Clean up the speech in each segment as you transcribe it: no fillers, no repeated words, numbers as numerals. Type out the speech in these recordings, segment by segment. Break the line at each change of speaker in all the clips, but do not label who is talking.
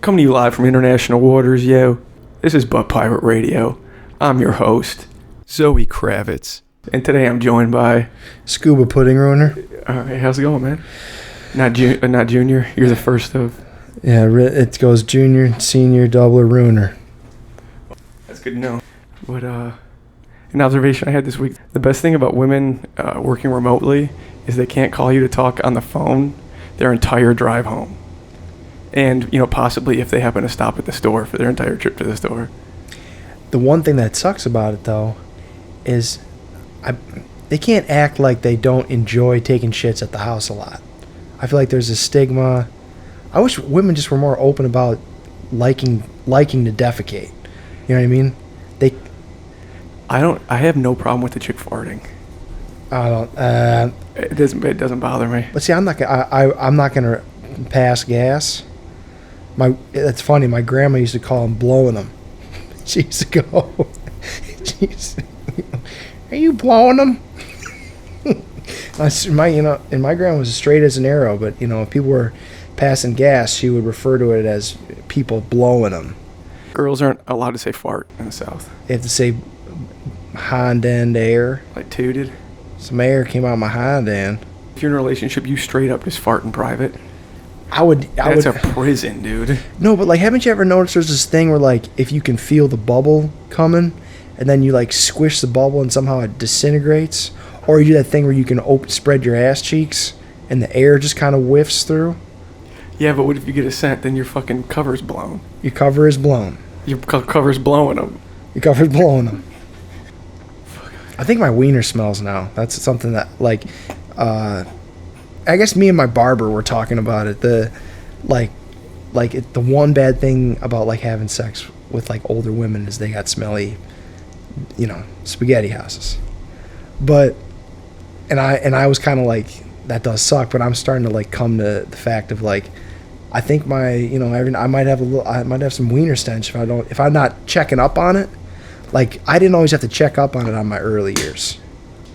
Coming to you live from international waters, yo. This is Butt Pirate Radio. I'm your host, Zoe Kravitz. And today I'm joined by...
Scuba Pudding Ruiner.
Hey, how's it going, man? Not junior. You're the first of...
Yeah, it goes junior, senior, doubler, ruiner.
That's good to know. But, an observation I had this week. The best thing about women working remotely is they can't call you to talk on the phone their entire drive home. And, possibly if they happen to stop at the store for their entire trip to the store.
The one thing that sucks about it, though, is they can't act like they don't enjoy taking shits at the house a lot. I feel like there's a stigma. I wish women just were more open about liking to defecate. You know what I mean?
I have no problem with the chick farting. It doesn't bother me.
But see, I'm not gonna pass gas. That's funny. My grandma used to call them blowing them. She used to go, "Are you blowing them?" And my grandma was as straight as an arrow. But if people were passing gas, she would refer to it as people blowing them.
Girls aren't allowed to say fart in the South.
They have to say hind end air.
Like tooted.
Some air came out of my hind end.
If you're in a relationship, you straight up just fart in private.
That's
a prison, dude.
No, but haven't you ever noticed there's this thing where if you can feel the bubble coming, and then you squish the bubble and somehow it disintegrates, or you do that thing where you can spread your ass cheeks and the air just kind of whiffs through.
Yeah, but what if you get a scent? Then your fucking cover's blown.
Your cover is blown.
Your cover's blowing them.
Your cover's blowing them. I think my wiener smells now. That's something that I guess me and my barber were talking about it. The one bad thing about having sex with older women is they got smelly, spaghetti houses. But I was kind of that does suck. But I'm starting to come to the fact of I think my I might have some wiener stench if I'm not checking up on it. I didn't always have to check up on it on my early years.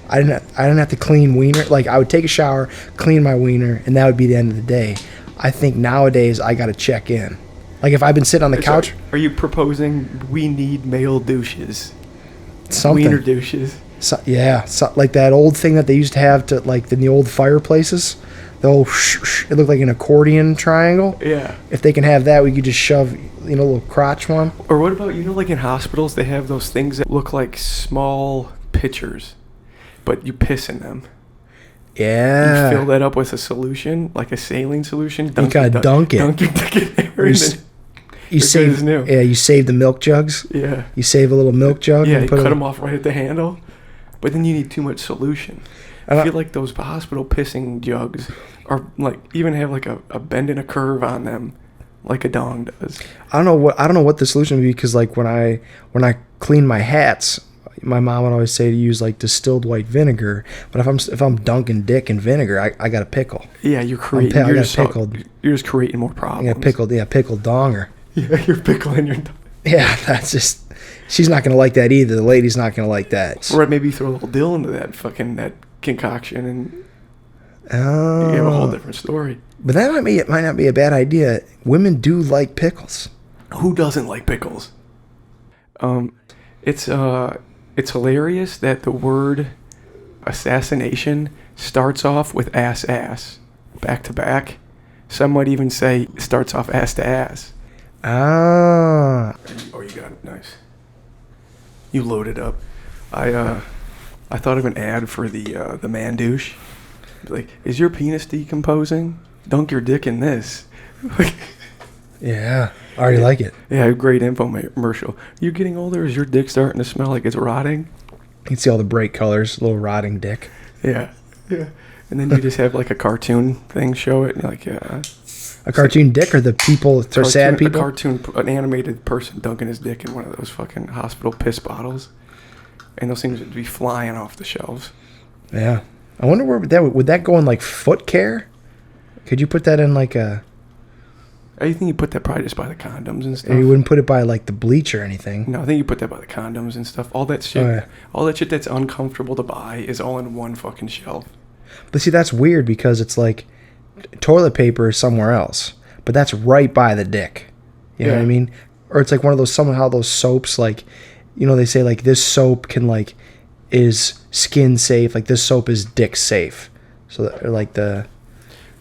I didn't have to clean wiener. I would take a shower, clean my wiener, and that would be the end of the day. I think nowadays I got to check in. If I've been sitting on the couch.
Are you proposing we need male douches?
Something.
Wiener douches.
Yeah, like that old thing that they used to have in the old fireplaces. The old it looked like an accordion triangle.
Yeah.
If they can have that, we could just shove a little crotch one.
Or what about in hospitals they have those things that look like small pitchers, but you piss in them.
Yeah.
You fill that up with a solution, like a saline solution.
You gotta dunk it.
Dunk your dick in there.
You save. Yeah, you save the milk jugs.
Yeah.
You save a little milk jug.
Yeah, you cut them off right at the handle. But then you need too much solution. I feel like those hospital pissing jugs are even have a bend and a curve on them, like a dong does. I don't know what the solution would be, because when I clean my hats, my mom would always say to use distilled white vinegar. But if I'm dunking dick in vinegar, I got a pickle. Yeah, you're creating. You're just creating more problems.
I got pickled donger.
Yeah, you're pickling your.
Yeah, that's just. She's not gonna like that either. The lady's not gonna like that.
Or maybe throw a little dill into that concoction, and you have a whole different story.
But that might not be a bad idea. Women do like pickles.
Who doesn't like pickles? It's hilarious that the word assassination starts off with ass back to back. Some might even say it starts off ass to ass.
Ah.
Oh, you got it. Nice. You loaded up. I thought of an ad for the man douche. Is your penis decomposing? Dunk your dick in this.
Yeah, I already like it.
Yeah, great infomercial. You getting older? Is your dick starting to smell like it's rotting?
You can see all the bright colors, little rotting dick.
Yeah. And then you just have a cartoon thing show it, and you're yeah.
A cartoon dick, or the people, or sad people?
An animated person dunking his dick in one of those fucking hospital piss bottles. And those things would be flying off the shelves.
Yeah. I wonder where would that go in foot care? Could you put that in a...
I think you put that probably just by the condoms and stuff.
Or you wouldn't put it by the bleach or anything.
No, I think you put that by the condoms and stuff. All that shit. Oh, yeah. All that shit that's uncomfortable to buy is all in one fucking shelf.
But see, that's weird, because it's toilet paper is somewhere else, but that's right by the dick. You know what I mean? Or it's like one of those, somehow those soaps, like, you know, they say like this soap can like, is skin safe. Like this soap is dick safe. So that, or like the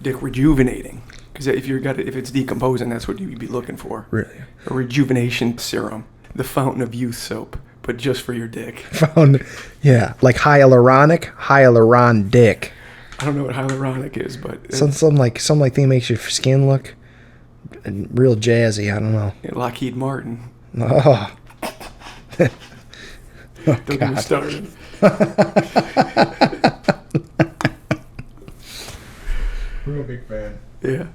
dick rejuvenating. Because if it's decomposing, that's what you'd be looking for.
Really?
A rejuvenation serum. The Fountain of Youth soap, but just for your dick.
Yeah, like hyaluron dick.
I don't know what hyaluronic is, but
some like thing makes your skin look real jazzy. I don't know.
Lockheed Martin.
Oh.
Don't get me started.
Real big fan.
Yeah.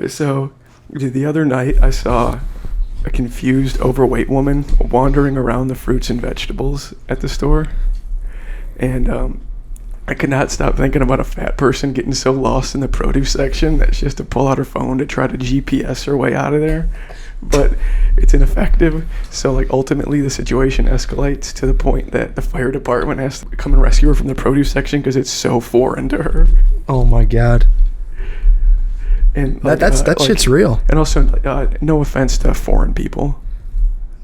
So the other night I saw a confused, overweight woman wandering around the fruits and vegetables at the store, and I could not stop thinking about a fat person getting so lost in the produce section that she has to pull out her phone to try to GPS her way out of there. But it's ineffective, so like ultimately the situation escalates to the point that the fire department has to come and rescue her from the produce section because it's so foreign to her.
Oh my god.
And
like, that shit's real.
And also, no offense to foreign people.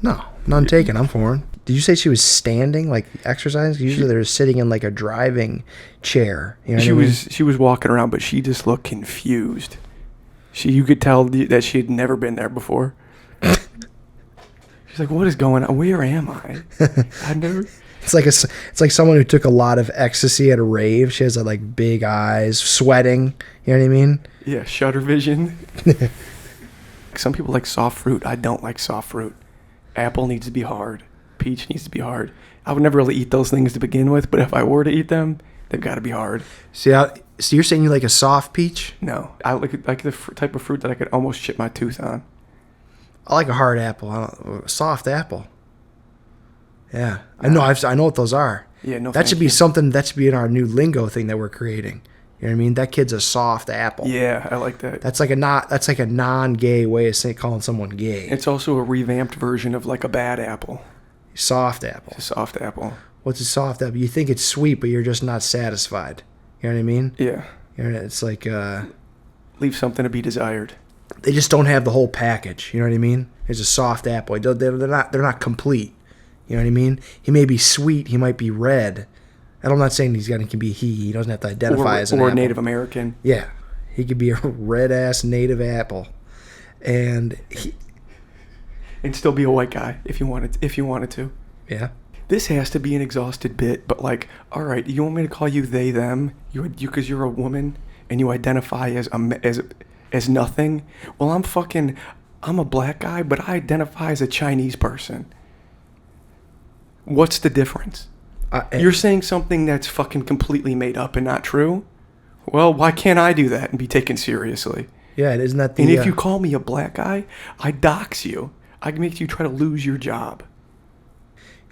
No, none taken. I'm foreign. Did you say she was standing, like exercising? Usually they're sitting in like a driving chair. You know
she was walking around, but she just looked confused. You could tell that she had never been there before. She's like, "What is going on? Where am I? I've never."
It's like someone who took a lot of ecstasy at a rave. She has like big eyes, sweating. You know what I mean?
Yeah, shutter vision. Some people like soft fruit. I don't like soft fruit. Apple needs to be hard. Peach needs to be hard. I would never really eat those things to begin with, but if I were to eat them, they've got to be hard.
So you're saying you like a soft peach?
No, I like the type of fruit that I could almost chip my tooth on.
I like a hard apple. A soft apple. Yeah, I know what those are.
Yeah, no.
That should be something. That should be in our new lingo thing that we're creating. You know what I mean? That kid's a soft apple.
Yeah, I like that.
That's like a non-gay way of calling someone gay.
It's also a revamped version of like a bad apple.
Soft apple.
It's a soft apple.
What's a soft apple? You think it's sweet, but you're just not satisfied. You know what I mean?
Yeah.
It's like
leave something to be desired.
They just don't have the whole package. You know what I mean? It's a soft apple. They're not complete. You know what I mean? He may be sweet. He might be red. And I'm not saying he can be he. He doesn't have to identify as an apple.
Or Native American.
Yeah. He could be a red-ass native apple. And
still be a white guy if you wanted to.
Yeah.
This has to be an exhausted bit, but like, all right, you want me to call you they, them? You because you're a woman and you identify as nothing? Well, I'm a black guy, but I identify as a Chinese person. What's the difference? You're saying something that's fucking completely made up and not true? Well, why can't I do that and be taken seriously?
Yeah, isn't that the...
And if you call me a black guy, I dox you. I can make you try to lose your job.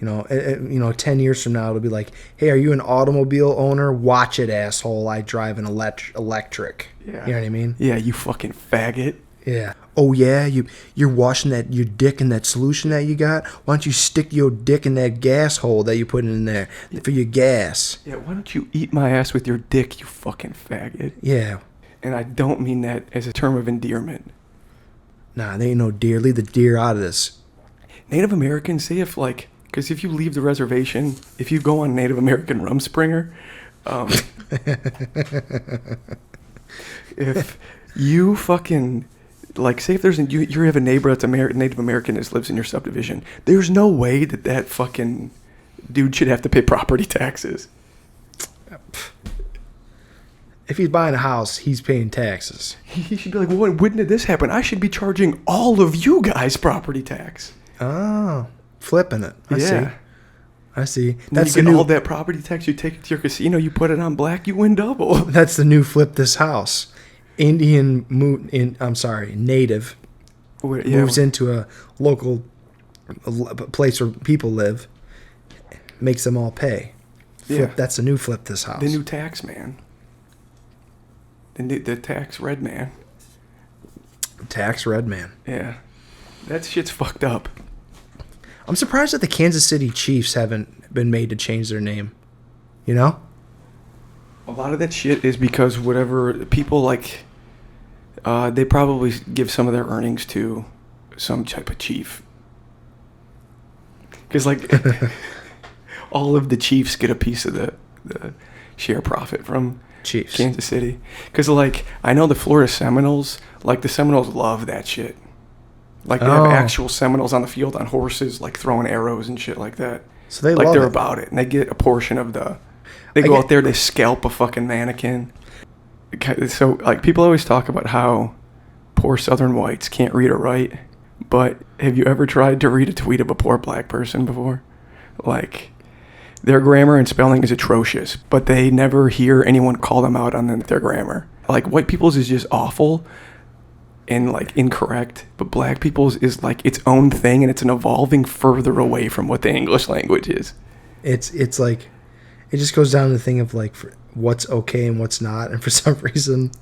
10 years from now, it'll be like, hey, are you an automobile owner? Watch it, asshole. I drive an electric.
Yeah.
You know what I mean?
Yeah, you fucking faggot.
Yeah. Oh, yeah? You're washing your dick in that solution that you got? Why don't you stick your dick in that gas hole that you put in there for your gas?
Yeah, why don't you eat my ass with your dick, you fucking faggot?
Yeah.
And I don't mean that as a term of endearment.
Nah, there ain't no deer. Leave the deer out of this.
Native Americans, say because if you leave the reservation, if you go on Native American Rumspringer, if you fucking... Like, say if you have a neighbor that's Native American that lives in your subdivision, there's no way that fucking dude should have to pay property taxes.
If he's buying a house, he's paying taxes.
He should be like, well, when did this happen? I should be charging all of you guys property tax.
Oh, flipping it. I see.
That's you get all that property tax, you take it to your casino, you put it on black, you win double.
That's the new flip this house. Native moves into a local place where people live, makes them all pay. Flip, that's the new flip this house.
The new tax man. The tax red man.
Tax red man.
Yeah. That shit's fucked up.
I'm surprised that the Kansas City Chiefs haven't been made to change their name. You know?
A lot of that shit is because whatever people like... they probably give some of their earnings to some type of chief. Because, like, all of the chiefs get a piece of the share profit from
Chiefs.
Kansas City. Because, like, I know the Florida Seminoles, like, the Seminoles love that shit. Like, they have actual Seminoles on the field on horses, like, throwing arrows and shit like that.
So they
like,
love
they're
it.
about it. And they get a portion of the... They go out there, they scalp a fucking mannequin. So, like, people always talk about how poor Southern whites can't read or write. But have you ever tried to read a tweet of a poor black person before? Like, their grammar and spelling is atrocious, but they never hear anyone call them out on their grammar. Like, white people's is just awful and, like, incorrect, but black people's is, like, its own thing, and it's an evolving further away from what the English language is.
It's like, it just goes down to the thing of, like, what's okay and what's not, and for some reason...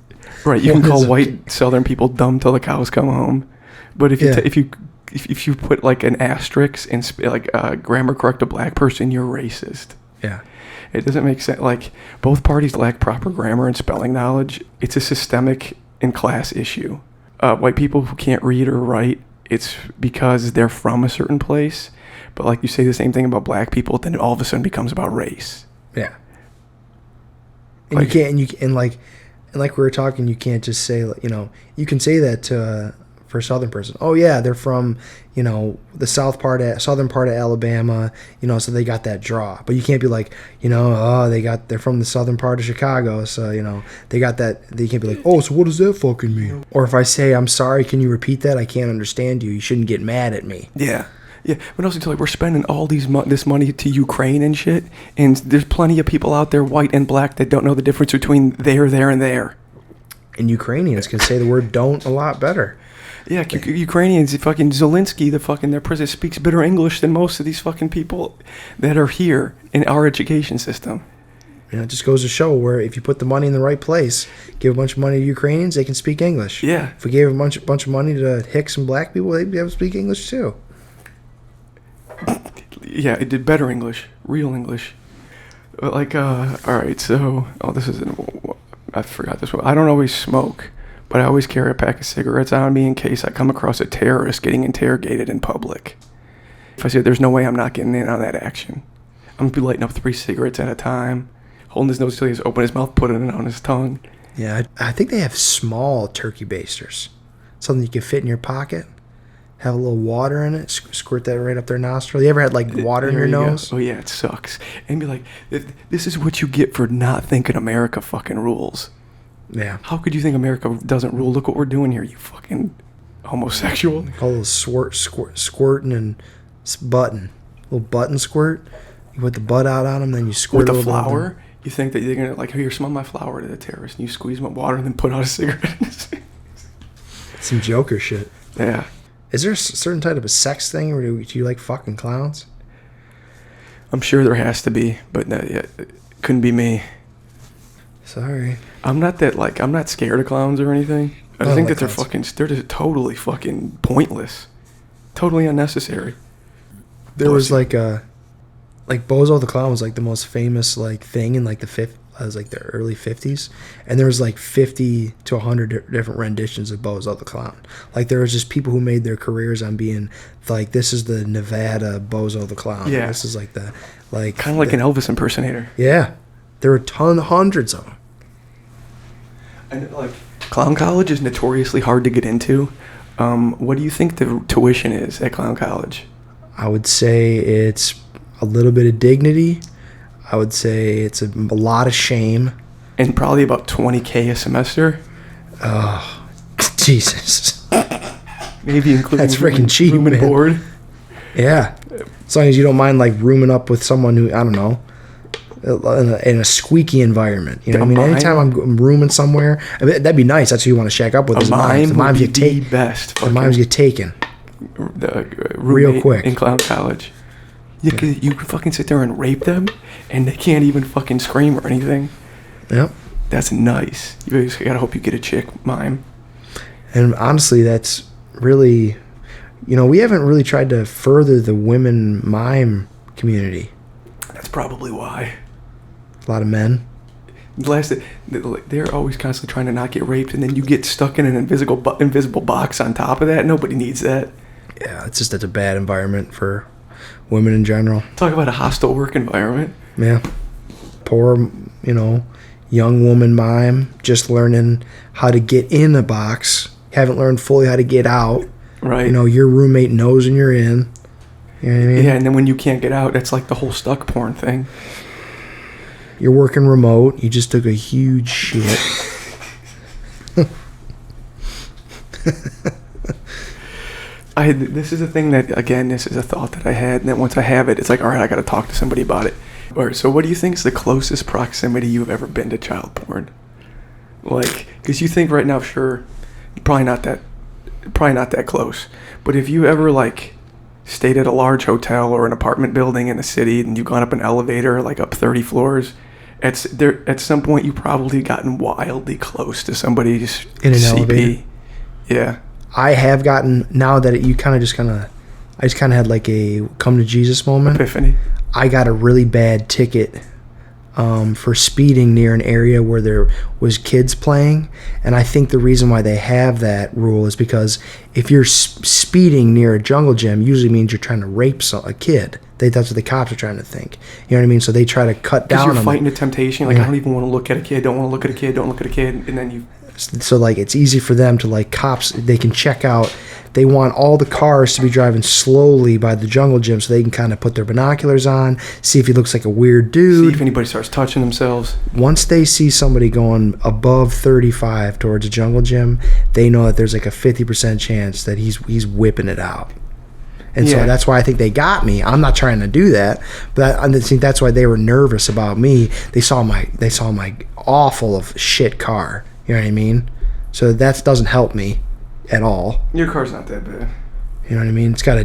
Right, you can call white Southern people dumb till the cows come home. But if you if you put like an asterisk and like grammar correct a black person, you're racist.
Yeah,
it doesn't make sense. Like, both parties lack proper grammar and spelling knowledge. It's a systemic and class issue. White people who can't read or write, it's because they're from a certain place. But like, you say the same thing about black people, then it all of a sudden becomes about race.
Yeah, and
like,
like we were talking, you can't just say, you know, you can say that to for a Southern person. Oh yeah, they're from, you know, the southern part of Alabama, you know, so they got that draw. But you can't be like, you know, they're from the southern part of Chicago, so, you know, they got that. They can't be like, oh, so what does that fucking mean? Or if I say, I'm sorry, can you repeat that? I can't understand you. You shouldn't get mad at me.
Yeah. Yeah, but also, like, we're spending all this money to Ukraine and shit, and there's plenty of people out there, white and black, that don't know the difference between there, and there.
And Ukrainians can say the word "don't" a lot better.
Yeah, Ukrainians, fucking Zelensky, their president, speaks better English than most of these fucking people that are here in our education system.
You know, it just goes to show where if you put the money in the right place, give a bunch of money to Ukrainians, they can speak English.
Yeah.
If we gave a bunch of money to Hicks and black people, they'd be able to speak English too.
Yeah, it did better English, real English. Like, all right, so, I forgot this one. I don't always smoke, but I always carry a pack of cigarettes on me in case I come across a terrorist getting interrogated in public. If I say there's no way I'm not getting in on that action, I'm going to be lighting up 3 cigarettes at a time, holding his nose until he's open his mouth, putting it on his tongue.
Yeah, I think they have small turkey basters. Something you can fit in your pocket. Have a little water in it, squirt that right up their nostril. You ever had, like, water in your nose?
Oh, yeah, it sucks. And be like, this is what you get for not thinking America fucking rules.
Yeah.
How could you think America doesn't rule? Look what we're doing here, you fucking homosexual.
All those squirting and button. Little button squirt. You put the butt out on them, then you squirt
with the flour. You think that they're going to, like, here, smell my flour to the terrorist. And you squeeze my water and then put out a cigarette.
Some Joker shit.
Yeah.
Is there a certain type of a sex thing, or do you like fucking clowns?
I'm sure there has to be, but it couldn't be me.
Sorry.
I'm not scared of clowns or anything. I think that they're just totally fucking pointless. Totally unnecessary.
There was like Bozo the Clown was like the most famous like thing in like the early 50s, and there was like 50 to 100 different renditions of Bozo the Clown. Like, there was just people who made their careers on being like, this is the Nevada Bozo the Clown.
Yeah.
This is like kind
of like an Elvis impersonator.
Yeah. There were hundreds of them.
And like, clown college is notoriously hard to get into. What do you think the tuition is at clown college?
I would say it's a little bit of dignity. I would say it's a lot of shame.
And probably about $20,000 a semester.
Oh, Jesus.
Maybe including
that's freaking cheap,
room and board.
Yeah. As long as you don't mind, like, rooming up with someone who, I don't know, in a squeaky environment. You know what I mean? Anytime I'm rooming somewhere, I mean, that'd be nice. That's who you want to shack up with.
The mimes get taken.
The mimes get taken.
Real
quick.
In clown college. You can fucking sit there and rape them, and they can't even fucking scream or anything.
Yep.
That's nice. You just gotta hope you get a chick mime.
And honestly, that's really, we haven't really tried to further the women mime community.
That's probably why.
A lot of men.
They're always constantly trying to not get raped, and then you get stuck in an invisible box on top of that. Nobody needs that.
Yeah, it's just a bad environment for women in general.
Talk about a hostile work environment.
Yeah. Poor, young woman mime, just learning how to get in a box. Haven't learned fully how to get out.
Right.
Your roommate knows when you're in. You know what I mean?
Yeah, and then when you can't get out, it's like the whole stuck porn thing.
You're working remote. You just took a huge shit.
This is a thing that, again, this is a thought that I had, and then once I have it, it's like, all right, I got to talk to somebody about it. All right, so what do you think is the closest proximity you've ever been to child porn? Like, because you think right now, sure, probably not that close. But if you ever, like, stayed at a large hotel or an apartment building in a city, and you've gone up an elevator, like, up 30 floors, at some point you probably gotten wildly close to somebody's
in an
CP.
Elevator.
Yeah.
I have gotten, now that I just kind of had like a come to Jesus moment.
Epiphany.
I got a really bad ticket for speeding near an area where there was kids playing, and I think the reason why they have that rule is because if you're speeding near a jungle gym, usually means you're trying to rape a kid. That's what the cops are trying to think. You know what I mean? So they try to cut down on it.
Because you're fighting a temptation. Like, I don't even want to look at a kid. Don't want to look at a kid. Don't look at a kid. And then you...
So, like, it's easy for them to, like, cops, they can check out. They want all the cars to be driving slowly by the jungle gym so they can kind of put their binoculars on, see if he looks like a weird dude.
See if anybody starts touching themselves.
Once they see somebody going above 35 towards a jungle gym, they know that there's, like, a 50% chance that he's whipping it out. And so that's why I think they got me. I'm not trying to do that, but I think that's why they were nervous about me. They saw my awful of shit car. You know what I mean? So that doesn't help me at all.
Your car's not that bad.
You know what I mean? It's got a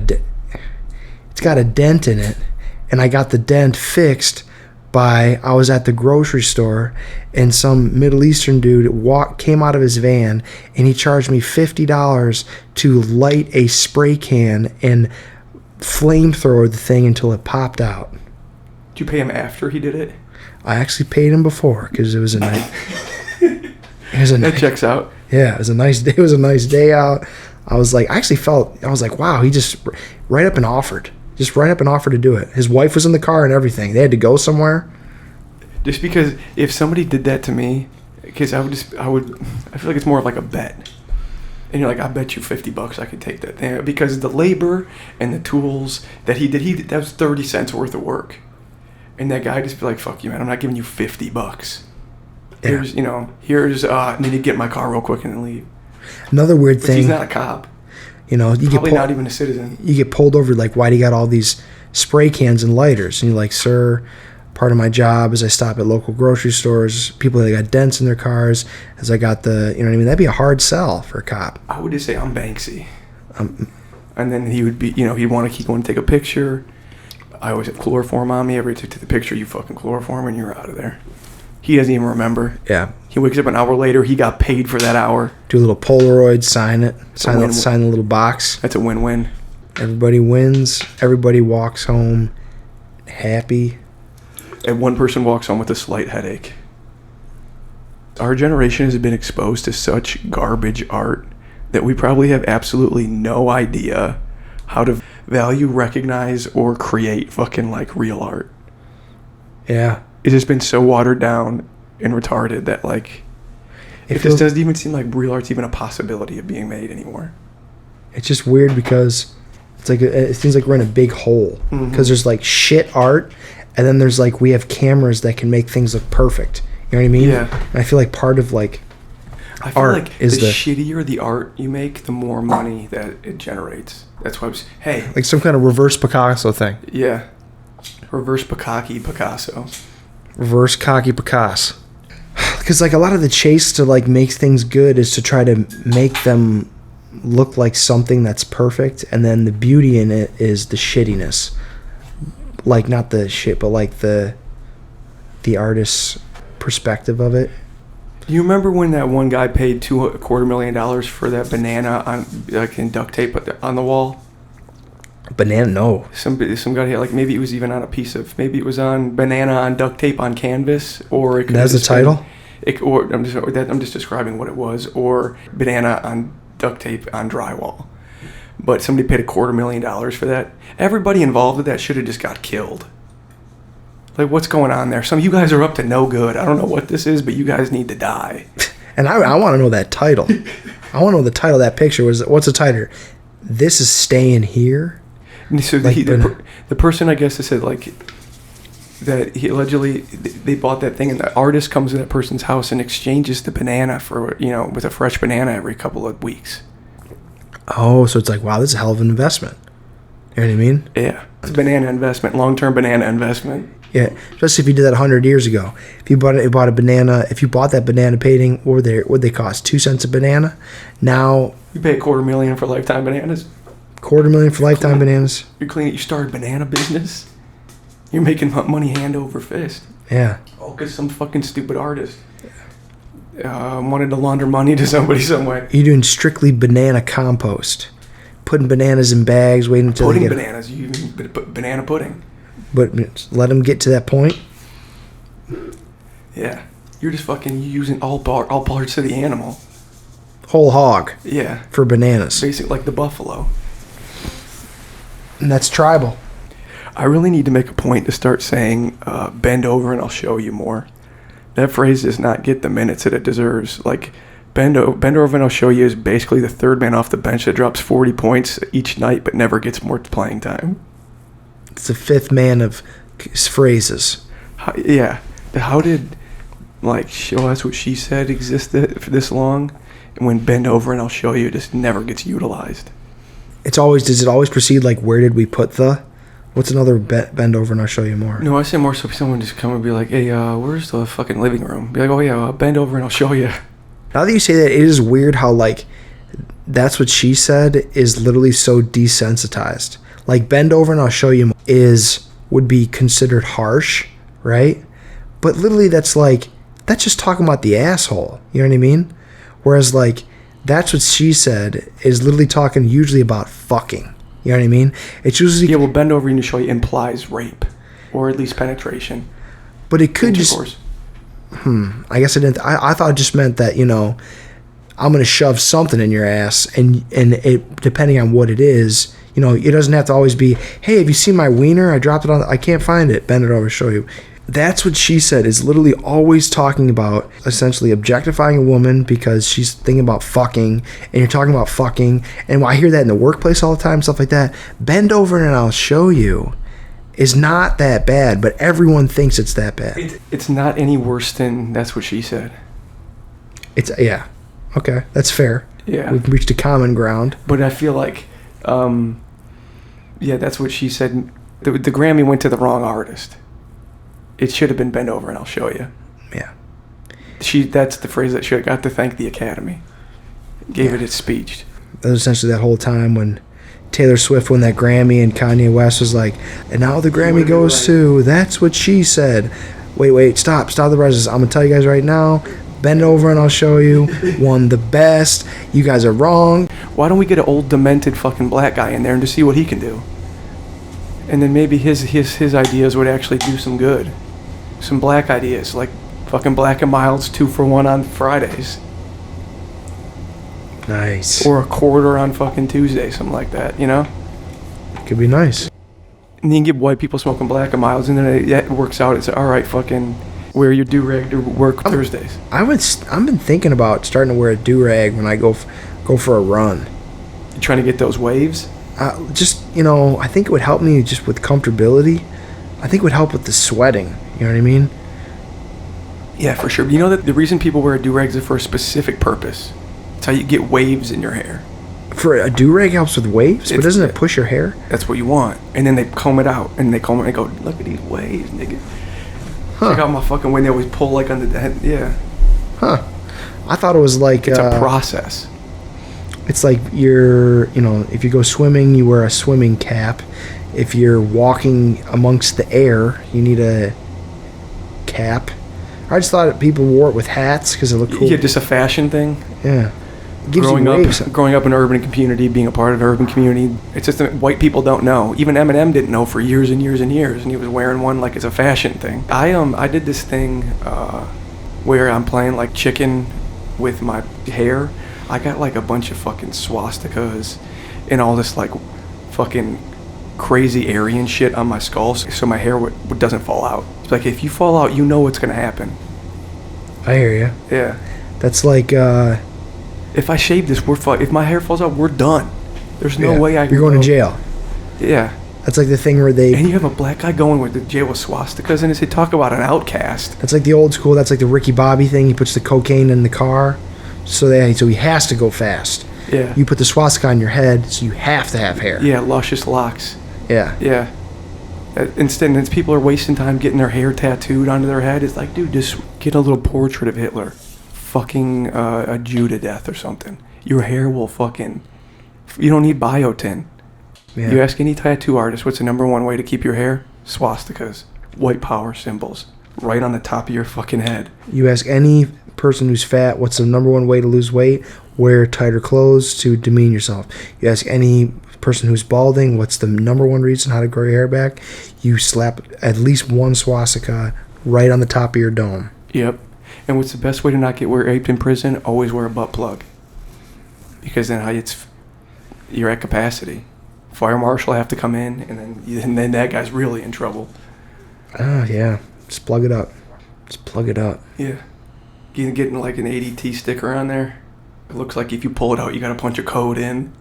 dent in it, and I got the dent fixed by, I was at the grocery store, and some Middle Eastern dude came out of his van, and he charged me $50 to light a spray can and flamethrower the thing until it popped out.
Did you pay him after he did it?
I actually paid him before because it was a night.
That checks out.
Yeah, it was a nice day. It was a nice day out. I was like, wow, he just right up and offered to do it. His wife was in the car and everything. They had to go somewhere.
Just because if somebody did that to me, because I feel like it's more of like a bet. And you're like, I bet you $50 I could take that thing. Because the labor and the tools that he did, that was 30 cents worth of work. And that guy just be like, fuck you, man, I'm not giving you $50. Here's, and then he'd get in my car real quick and then leave.
Another weird thing.
He's not a cop.
You
Probably not even a citizen.
You get pulled over, like, why do you got all these spray cans and lighters? And you're like, sir, part of my job is I stop at local grocery stores. People that got dents in their cars, as I got you know what I mean? That'd be a hard sell for a cop.
I would just say I'm Banksy. And then he would be, he'd want to keep going to take a picture. I always have chloroform on me. Every time I take the picture, you fucking chloroform and you're out of there. He doesn't even remember.
Yeah.
He wakes up an hour later. He got paid for that hour.
Do a little Polaroid, sign it. Sign the little box.
That's a win-win.
Everybody wins. Everybody walks home happy.
And one person walks home with a slight headache. Our generation has been exposed to such garbage art that we probably have absolutely no idea how to value, recognize, or create fucking, like, real art.
Yeah.
It's just been so watered down and retarded that, like, it just doesn't even seem like real art's even a possibility of being made anymore.
It's just weird because it seems like we're in a big hole. Because there's, like, shit art, and then there's, like, we have cameras that can make things look perfect. You know what I mean?
Yeah.
And I feel like part of, like,
I feel
art
like
is
the shittier the art you make, the more money that it generates. That's why
like some kind of reverse Picasso thing.
Yeah. Reverse Picasso.
Reverse cocky Picasso. Because, like, a lot of the chase to, like, make things good is to try to make them look like something that's perfect, and then the beauty in it is the shittiness. Like, not the shit, but, like, the artist's perspective of it.
Do you remember when that one guy paid $250,000 for that banana on, like, in duct tape on the wall?
Banana, no.
Some guy had, like, maybe it was even on maybe it was on banana on duct tape on canvas, or it could.
That's the title.
I'm just describing what it was, or banana on duct tape on drywall. but somebody paid $250,000 for that. Everybody involved with that should have just got killed. Like, what's going on there? Some of you guys are up to no good. I don't know what this is, but you guys need to die.
And I want to know that title. I want to know the title of that picture. What's the title? This is staying here?
So
Like
the person, I guess, that said, like, that he allegedly, they bought that thing, and the artist comes to that person's house and exchanges the banana for, with a fresh banana every couple of weeks.
Oh, so it's like, wow, this is a hell of an investment. You know what I mean?
Yeah. It's a banana investment, long-term banana investment.
Yeah, especially if you did that 100 years ago. If you bought a banana, if you bought that banana painting, what would they cost? 2 cents a banana? Now
you pay $250,000 for lifetime bananas.
$250,000 for lifetime bananas.
You started a banana business. You're making money hand over fist.
Yeah.
Oh, because some fucking stupid artist wanted to launder money to somebody some way.
You're doing strictly banana compost, putting bananas in bags, waiting until
pudding
they get
bananas. You banana pudding.
But let them get to that point.
Yeah, you're just fucking using all parts of the animal.
Whole hog.
Yeah.
For bananas.
Basically, like the buffalo.
And that's tribal.
I really need to make a point to start saying, bend over and I'll show you more. That phrase does not get the minutes that it deserves. Like, bend over and I'll show you is basically the third man off the bench that drops 40 points each night but never gets more playing time.
It's the fifth man of phrases.
How did, like, show us what she said existed for this long? And when bend over and I'll show you just never gets utilized.
Does it always proceed like, where did we put the? What's another bend over and I'll show you more?
No, I say more so someone just come and be like, hey, where's the fucking living room? Be like, oh yeah, bend over and I'll show you.
Now that you say that, it is weird how, like, that's what she said is literally so desensitized. Like, bend over and I'll show you would be considered harsh, right? But literally that's just talking about the asshole. You know what I mean? Whereas, like, that's what she said is literally talking usually about fucking. You know what I mean? It's usually...
Yeah, well, bend over and I'll show you implies rape. Or at least penetration.
But it could just... I guess I didn't... I thought it just meant that, I'm going to shove something in your ass, and it, depending on what it is, it doesn't have to always be, hey, have you seen my wiener? I dropped it on... I can't find it. Bend it over, show you. That's what she said, is literally always talking about essentially objectifying a woman because she's thinking about fucking, and you're talking about fucking, and I hear that in the workplace all the time, stuff like that. Bend over and I'll show you is not that bad, but everyone thinks it's that bad.
It's not any worse than that's what she said.
Yeah. Okay, that's fair.
Yeah.
We've reached a common ground.
But I feel like, that's what she said. The Grammy went to the wrong artist. It should have been bend over and I'll show you.
Yeah.
That's the phrase that should have got to thank the Academy. Gave it its speech.
That was essentially that whole time when Taylor Swift won that Grammy and Kanye West was like, and now the Grammy goes to, that's what she said. Wait, stop the presses. I'm going to tell you guys right now, bend over and I'll show you, won the best. You guys are wrong.
Why don't we get an old demented fucking black guy in there and just see what he can do? And then maybe his ideas would actually do some good. Some black ideas, like fucking Black and Mild's 2 for 1 on Fridays.
Nice.
Or a quarter on fucking Tuesday, something like that,
Could be nice.
And then you get white people smoking Black and Milds, and then it works out. It's all right, fucking wear your do-rag to work Thursdays.
I've been thinking about starting to wear a do-rag when I go for a run.
You trying to get those waves?
I think it would help me just with comfortability. I think it would help with the sweating. You know what I mean?
Yeah, for sure. You know that the reason people wear a do-rag is for a specific purpose. It's how you get waves in your hair.
For a do-rag helps with waves? But doesn't it push your hair?
That's what you want. And then they comb it out. And they comb it and go, look at these waves, nigga. Check out my fucking when they always pull like under the head. Yeah.
Huh. I thought it was like...
It's a process.
It's like if you go swimming, you wear a swimming cap. If you're walking amongst the air, you need a cap. I just thought people wore it with hats because it looked cool.
Yeah, just a fashion thing.
Yeah.
Growing up in an urban community, being a part of an urban community, it's just that white people don't know. Even Eminem didn't know for years and years and years, and he was wearing one like it's a fashion thing. I did this thing where I'm playing like chicken with my hair. I got like a bunch of fucking swastikas and all this like fucking crazy Aryan shit on my skull, so my hair doesn't fall out. It's like if you fall out, you know what's gonna happen.
I hear you.
Yeah.
That's like
if I shave this, if my hair falls out, we're done. There's no way I can.
You're going to jail.
Yeah.
That's like the thing where they...
And you have a black guy going with the jail with swastikas in it. They talk about an outcast.
That's like the old school. That's like the Ricky Bobby thing. He puts the cocaine in the car, so he has to go fast.
Yeah.
You put the swastika on your head, so you have to have hair.
Yeah, luscious locks.
Yeah.
Yeah. Instead, people are wasting time getting their hair tattooed onto their head. It's like, dude, just get a little portrait of Hitler. Fucking a Jew to death or something. Your hair will fucking... You don't need biotin. Yeah. You ask any tattoo artist, what's the number one way to keep your hair? Swastikas. White power symbols. Right on the top of your fucking head.
You ask any person who's fat, what's the number one way to lose weight? Wear tighter clothes to demean yourself. You ask any person who's balding, what's the number one reason how to grow your hair back? You slap at least one swastika right on the top of your dome.
Yep. And what's the best way to not get raped in prison? Always wear a butt plug. Because then you're at capacity. Fire marshal have to come in, and then that guy's really in trouble.
Oh, yeah. Just plug it up.
Yeah. Getting like an ADT sticker on there. It looks like if you pull it out, you got to punch a code in.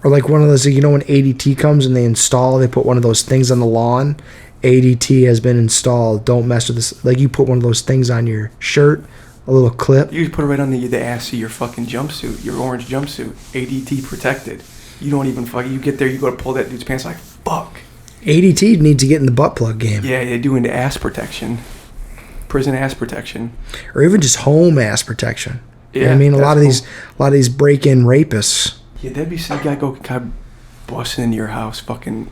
Or like one of those, you know, when ADT comes and they put one of those things on the lawn. ADT has been installed. Don't mess with this. Like you put one of those things on your shirt, a little clip.
You put it right on the ass of your fucking jumpsuit, your orange jumpsuit. ADT protected. You don't even you get there, you go to pull that dude's pants like, fuck.
ADT needs to get in the butt plug game.
Yeah, they do into ass protection. Prison ass protection.
Or even just home ass protection.
Yeah.
You know what I mean? A lot of these break-in rapists.
Yeah, that'd be some guy busting into your house, fucking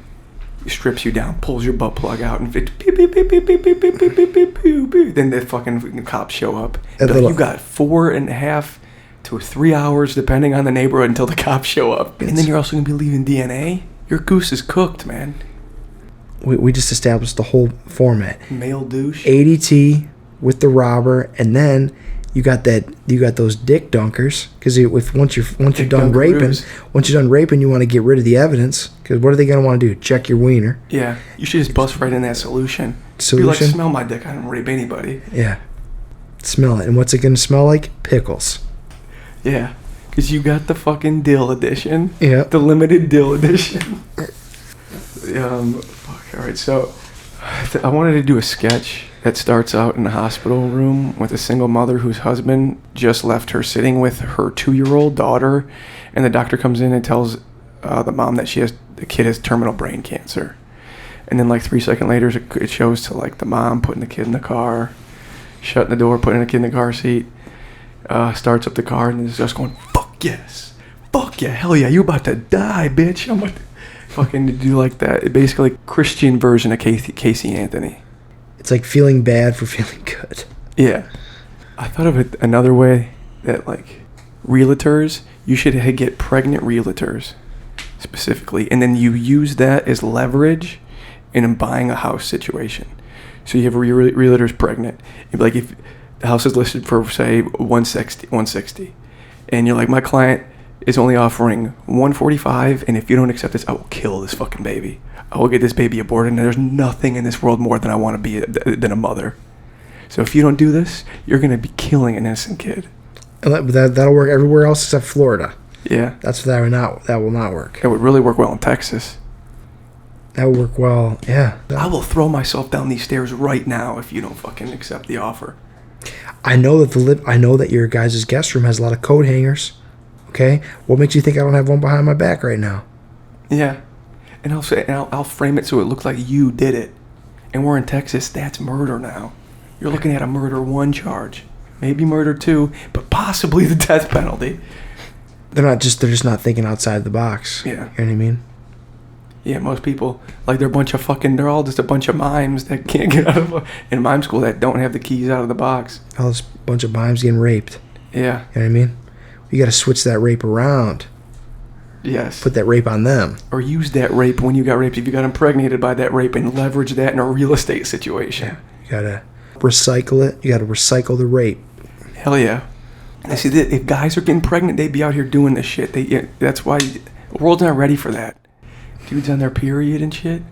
strips you down, pulls your butt plug out, and beep, beep, beep, beep, beep, beep, beep, beep, beep, beep, beep. Then the fucking cops show up. You got 4.5 to 3 hours, depending on the neighborhood, until the cops show up. And then you're also going to be leaving DNA. Your goose is cooked, man.
We just established the whole format.
Male douche.
ADT with the robber, and then you got those dick dunkers, because once you're done raping, you want to get rid of the evidence, because what are they going to want to do? Check your wiener.
Yeah, you should just bust right in that solution. Be like, smell my dick. I don't rape anybody.
Yeah, smell it. And what's it going to smell like? Pickles.
Yeah, because you got the fucking dill edition.
Yeah,
the limited dill edition. All right, so I wanted to do a sketch that starts out in a hospital room with a single mother whose husband just left her sitting with her 2-year-old daughter, and the doctor comes in and tells the mom that the kid has terminal brain cancer. And then like 3 seconds later, it shows to like the mom putting the kid in the car, shutting the door, putting the kid in the car seat, starts up the car, and is just going, fuck yes, fuck yeah, hell yeah, you about to die, bitch. I'm about to fucking do like that. Basically, Christian version of Casey Anthony.
It's like feeling bad for feeling good.
Yeah. I thought of it another way, that like realtors, you should get pregnant realtors specifically, and then you use that as leverage in buying a house situation. So you have realtors pregnant. Like if the house is listed for say 160, and you're like, my client is only offering 145, and if you don't accept this, I will kill this fucking baby. I will get this baby aborted, and there's nothing in this world more than I want to be than a mother. So if you don't do this, you're going to be killing an innocent kid.
And that'll work everywhere else except Florida.
Yeah.
That will not work.
It would really work well in Texas.
That would work well, yeah.
I will throw myself down these stairs right now if you don't fucking accept the offer.
I know that your guys' guest room has a lot of coat hangers. Okay? What makes you think I don't have one behind my back right now?
Yeah. And I'll frame it so it looks like you did it. And we're in Texas. That's murder now. You're looking at a murder 1 charge. Maybe murder 2, but possibly the death penalty.
They're just not thinking outside the box.
Yeah.
You know what I mean?
Yeah, most people, like they're all just a bunch of mimes that can't get out of in mime school that don't have the keys out of the box.
All this bunch of mimes getting raped.
Yeah.
You know what I mean? You got to switch that rape around.
Yes.
Put that rape on them.
Or use that rape when you got raped, if you got impregnated by that rape, and leverage that in a real estate situation.
Yeah. You got to recycle it. You got to recycle the rape.
Hell yeah. And see, if guys are getting pregnant, they'd be out here doing this shit. That's why The world's not ready for that. Dudes on their period and shit.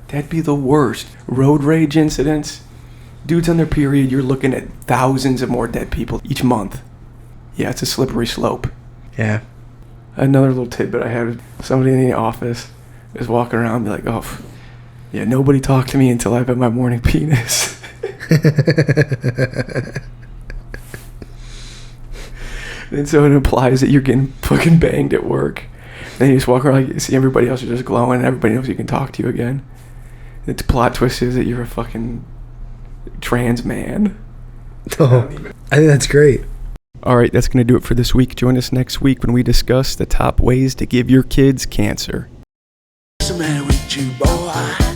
That'd be the worst. Road rage incidents. Dudes on their period, you're looking at thousands of more dead people each month. Yeah, it's a slippery slope.
Yeah.
Another little tidbit I had, somebody in the office is walking around and be like, oh, yeah, nobody talked to me until I bet my morning penis. And so it implies that you're getting fucking banged at work. Then you just walk around, you see everybody else is just glowing, and everybody knows you can talk to you again. The plot twist is that you're a fucking trans man.
Oh, I think that's great.
All right, that's going to do it for this week. Join us next week when we discuss the top ways to give your kids cancer.
What's the matter with you, boy?